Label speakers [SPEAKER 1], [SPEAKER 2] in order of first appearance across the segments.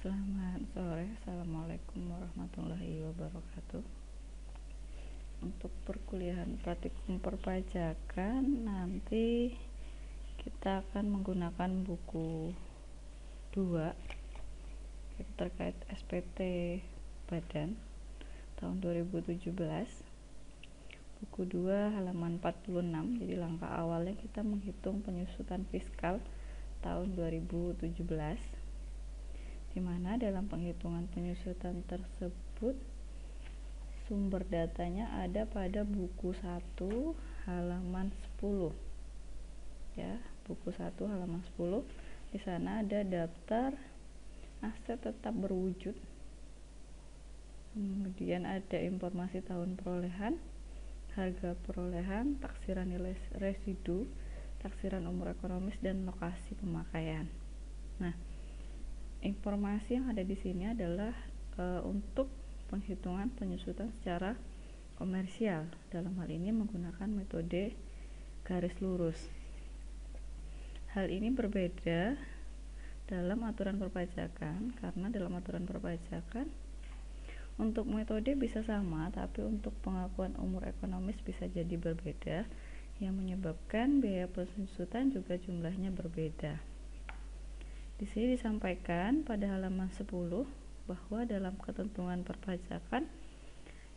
[SPEAKER 1] Selamat sore, Assalamualaikum warahmatullahi wabarakatuh. Untuk perkuliahan praktikum perpajakan nanti kita akan menggunakan buku 2 terkait SPT Badan tahun 2017, buku 2 halaman 46. Jadi langkah awalnya kita menghitung penyusutan fiskal tahun 2017, di mana dalam penghitungan penyusutan tersebut sumber datanya ada pada buku 1 halaman 10 ya, buku 1 halaman 10. Di sana ada daftar aset tetap berwujud, kemudian ada informasi tahun perolehan, harga perolehan, taksiran nilai residu, taksiran umur ekonomis, dan lokasi pemakaian. Nah, informasi yang ada di sini adalah untuk penghitungan penyusutan secara komersial. Dalam hal ini menggunakan metode garis lurus. Hal ini berbeda dalam aturan perpajakan, karena dalam aturan perpajakan untuk metode bisa sama, tapi untuk pengakuan umur ekonomis bisa jadi berbeda, yang menyebabkan biaya penyusutan juga jumlahnya berbeda. Di sini disampaikan pada halaman 10 bahwa dalam ketentuan perpajakan,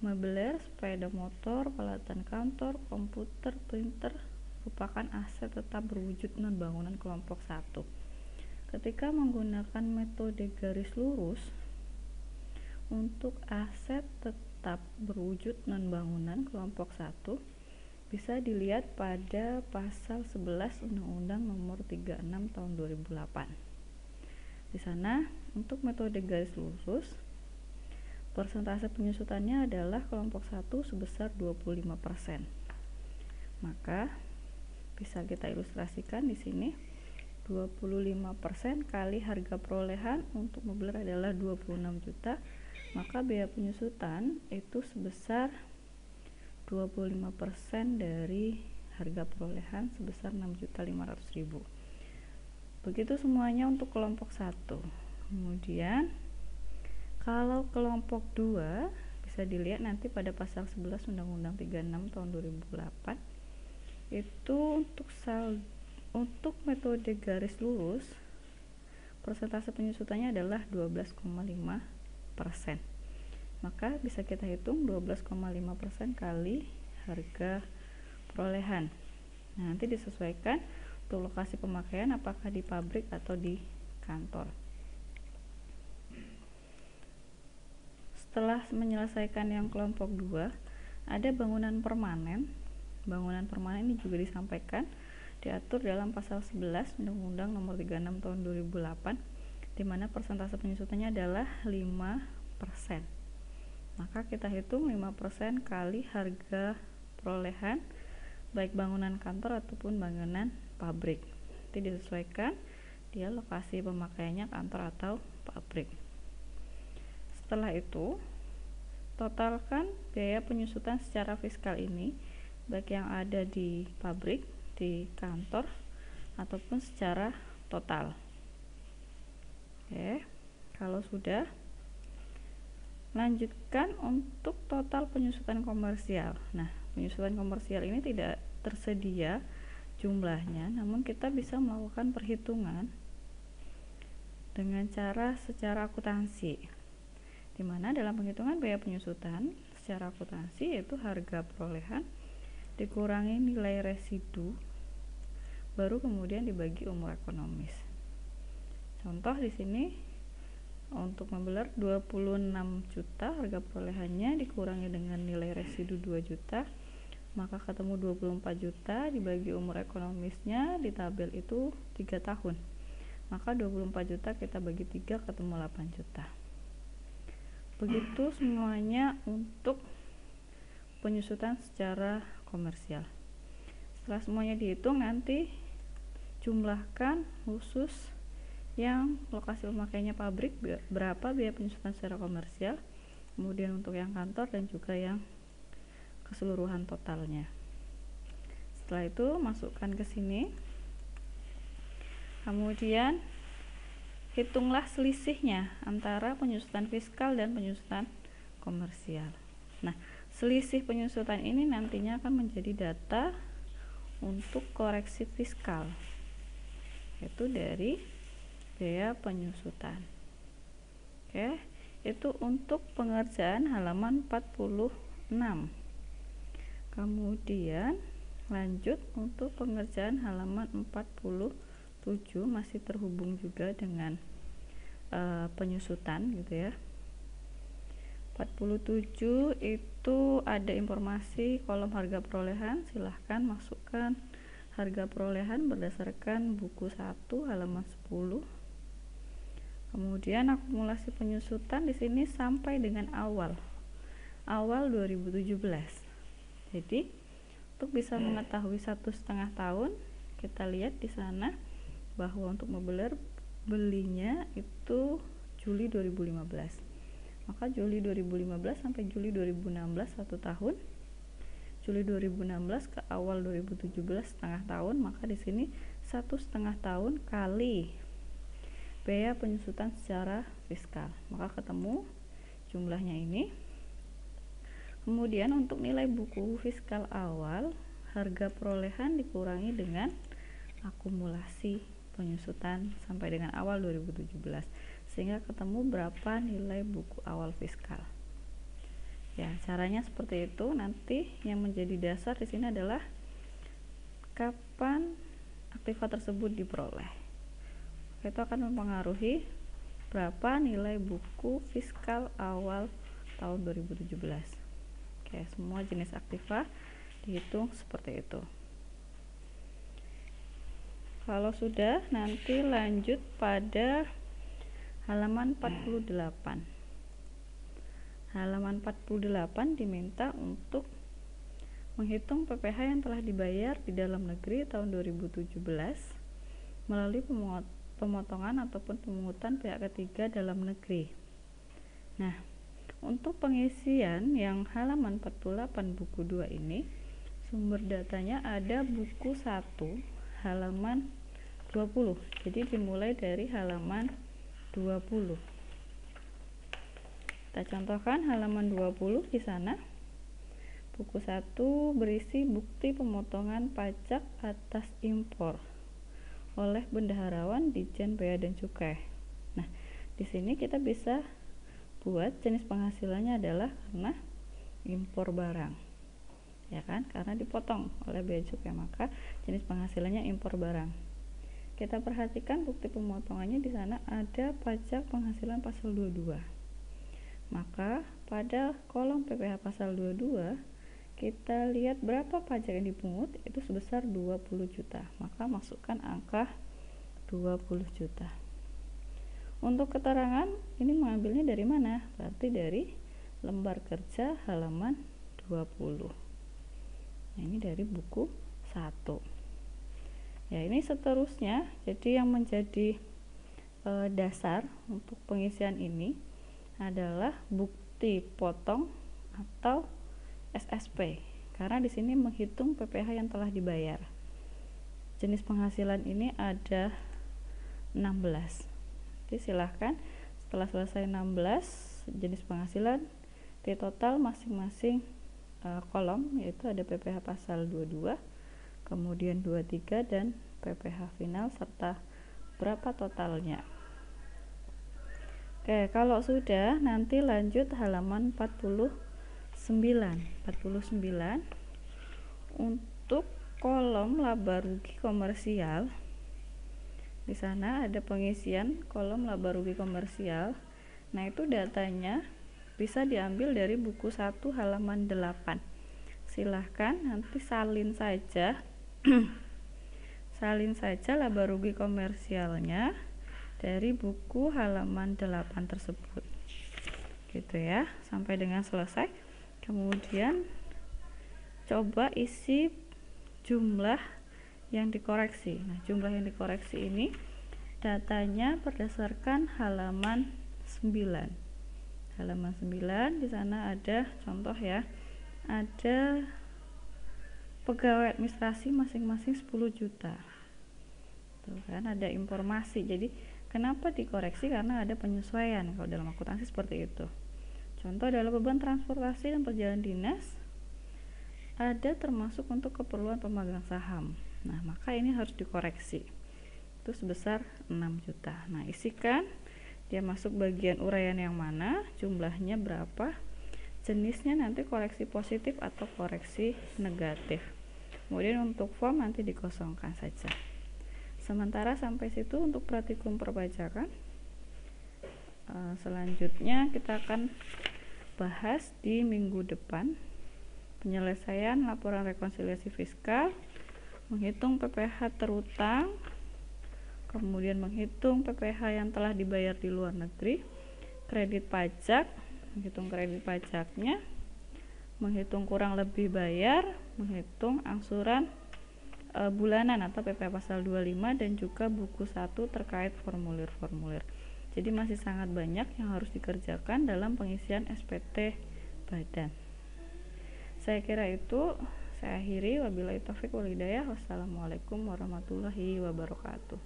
[SPEAKER 1] meubiler, sepeda motor, peralatan kantor, komputer, printer merupakan aset tetap berwujud non-bangunan kelompok 1. Ketika menggunakan metode garis lurus, untuk aset tetap berwujud non-bangunan kelompok 1 bisa dilihat pada pasal 11 Undang-Undang Nomor 36 Tahun 2008. Di sana untuk metode garis lurus, persentase penyusutannya adalah kelompok 1 sebesar 25%. Maka bisa kita ilustrasikan di sini 25% kali harga perolehan untuk meubiler adalah 26 juta, maka biaya penyusutan itu sebesar 25% dari harga perolehan sebesar 6.500.000. Begitu semuanya untuk kelompok 1. Kemudian kalau kelompok 2 bisa dilihat nanti pada pasal 11 Undang-Undang 36 tahun 2008. Itu untuk metode garis lurus, persentase penyusutannya adalah 12,5%. Maka bisa kita hitung 12,5% kali harga perolehan. Nah, nanti disesuaikan untuk lokasi pemakaian apakah di pabrik atau di kantor. Setelah menyelesaikan yang kelompok 2, ada bangunan permanen. Bangunan permanen ini juga disampaikan diatur dalam pasal 11 Undang-Undang Nomor 36 Tahun 2008, di mana persentase penyusutannya adalah 5%. Maka kita hitung 5% kali harga perolehan baik bangunan kantor ataupun bangunan pabrik. Nanti disesuaikan dia lokasi pemakaiannya kantor atau pabrik. Setelah itu, totalkan biaya penyusutan secara fiskal ini baik yang ada di pabrik, di kantor, ataupun secara total. Oke, kalau sudah, lanjutkan untuk total penyusutan komersial. Nah, penyusutan komersial ini tidak tersedia jumlahnya, namun kita bisa melakukan perhitungan dengan cara secara akuntansi, di mana dalam penghitungan biaya penyusutan secara akuntansi yaitu harga perolehan dikurangi nilai residu, baru kemudian dibagi umur ekonomis. Contoh di sini untuk meubiler 26 juta harga perolehannya dikurangi dengan nilai residu 2 juta, maka ketemu 24 juta dibagi umur ekonomisnya di tabel itu 3 tahun. Maka 24 juta kita bagi 3 ketemu 8 juta. Begitu semuanya untuk penyusutan secara komersial. Setelah semuanya dihitung, nanti jumlahkan khusus yang lokasi pemakaiannya pabrik berapa biaya penyusutan secara komersial, kemudian untuk yang kantor dan juga yang keseluruhan totalnya. Setelah itu masukkan ke sini, kemudian hitunglah selisihnya antara penyusutan fiskal dan penyusutan komersial. Nah, selisih penyusutan ini nantinya akan menjadi data untuk koreksi fiskal, yaitu dari biaya penyusutan. Oke, itu untuk pengerjaan halaman 46. Kemudian lanjut untuk pengerjaan halaman 47, masih terhubung juga dengan penyusutan gitu ya. 47 itu ada informasi kolom harga perolehan, silahkan masukkan harga perolehan berdasarkan buku 1 halaman 10. Kemudian akumulasi penyusutan di sini sampai dengan awal 2017. Jadi untuk bisa mengetahui 1,5 tahun, kita lihat di sana bahwa untuk mobiler belinya itu Juli 2015. Maka Juli 2015 sampai Juli 2016 1 tahun. Juli 2016 ke awal 2017 setengah tahun, maka di sini 1,5 tahun kali biaya penyusutan secara fiskal, maka ketemu jumlahnya ini. Kemudian untuk nilai buku fiskal awal, harga perolehan dikurangi dengan akumulasi penyusutan sampai dengan awal 2017, sehingga ketemu berapa nilai buku awal fiskal. Ya, caranya seperti itu. Nanti yang menjadi dasar di sini adalah kapan aktiva tersebut diperoleh. Itu akan mempengaruhi berapa nilai buku fiskal awal tahun 2017. Oke, semua jenis aktiva dihitung seperti itu. Kalau sudah, nanti lanjut pada halaman 48. Halaman 48 diminta untuk menghitung PPh yang telah dibayar di dalam negeri tahun 2017 melalui pemotongan ataupun pemungutan pihak ketiga dalam negeri. Nah, untuk pengisian yang halaman 48 buku 2 ini, sumber datanya ada buku 1 halaman 20. Jadi dimulai dari halaman 20. Kita contohkan halaman 20 di sana. Buku 1 berisi bukti pemotongan pajak atas impor oleh bendaharawan Ditjen Bea dan Cukai. Nah, di sini kita bisa buat jenis penghasilannya adalah karena impor barang. Ya kan? Karena dipotong oleh Bea Cukai, maka jenis penghasilannya impor barang. Kita perhatikan bukti pemotongannya di sana ada pajak penghasilan pasal 22. Maka pada kolom PPh pasal 22 kita lihat berapa pajak yang dipungut, itu sebesar 20 juta. Maka masukkan angka 20 juta. Untuk keterangan ini mengambilnya dari mana? Berarti dari lembar kerja halaman 20. Nah, ini dari buku 1. Ya, ini seterusnya. Jadi yang menjadi dasar untuk pengisian ini adalah bukti potong atau SSP, karena di sini menghitung PPh yang telah dibayar. Jenis penghasilan ini ada 16. Jadi silahkan setelah selesai 16 jenis penghasilan, di total masing-masing kolom, yaitu ada PPh pasal 22, kemudian 23 dan PPh final serta berapa totalnya. Oke, kalau sudah, nanti lanjut halaman 49 untuk kolom laba rugi komersial. Di sana ada pengisian kolom laba rugi komersial. Nah, itu datanya bisa diambil dari buku 1 halaman 8. Silahkan nanti salin saja laba rugi komersialnya dari buku halaman 8 tersebut, gitu ya, sampai dengan selesai. Kemudian coba isi jumlah yang dikoreksi. Nah, jumlah yang dikoreksi ini datanya berdasarkan halaman 9. Halaman 9 di sana ada contoh ya. Ada pegawai administrasi masing-masing 10 juta. Tuh kan ada informasi. Jadi Kenapa dikoreksi? Karena ada penyesuaian kalau dalam akuntansi seperti itu. Contoh adalah beban transportasi dan perjalanan dinas ada termasuk untuk keperluan pemegang saham. Nah, maka ini harus dikoreksi. Itu sebesar 6 juta. Nah, isikan dia masuk bagian uraian yang mana, jumlahnya berapa, jenisnya nanti koreksi positif atau koreksi negatif. Kemudian untuk form nanti dikosongkan saja. Sementara sampai situ untuk praktikum perpajakan. Selanjutnya kita akan bahas di minggu depan penyelesaian laporan rekonsiliasi fiskal, menghitung PPh terutang, kemudian menghitung PPh yang telah dibayar di luar negeri, kredit pajak, menghitung kredit pajaknya, menghitung kurang lebih bayar, menghitung angsuran bulanan atau PPh pasal 25, dan juga buku 1 terkait formulir-formulir. Jadi masih sangat banyak yang harus dikerjakan dalam pengisian SPT badan. Saya kira itu saya akhiri. Wabillahi taufiq wal hidayah. Wassalamualaikum warahmatullahi wabarakatuh.